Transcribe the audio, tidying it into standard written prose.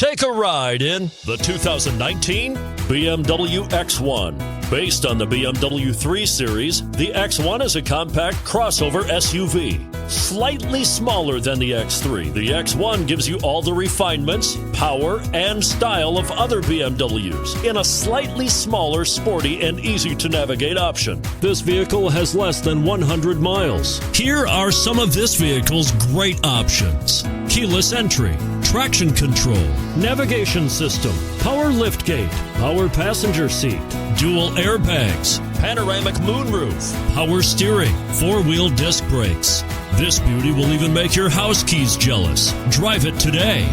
Take a ride in the 2019 BMW X1. Based on the BMW 3 Series, the X1 is a compact crossover SUV. Slightly smaller than the X3, the X1 gives you all the refinements, power, and style of other BMWs in a slightly smaller, sporty, and easy-to-navigate option. This vehicle has less than 100 miles. Here are some of this vehicle's great options: keyless entry, traction control, navigation system, power liftgate, power passenger seat, dual airbags, panoramic moonroof, power steering, four-wheel disc brakes. This beauty will even make your house keys jealous. Drive it today.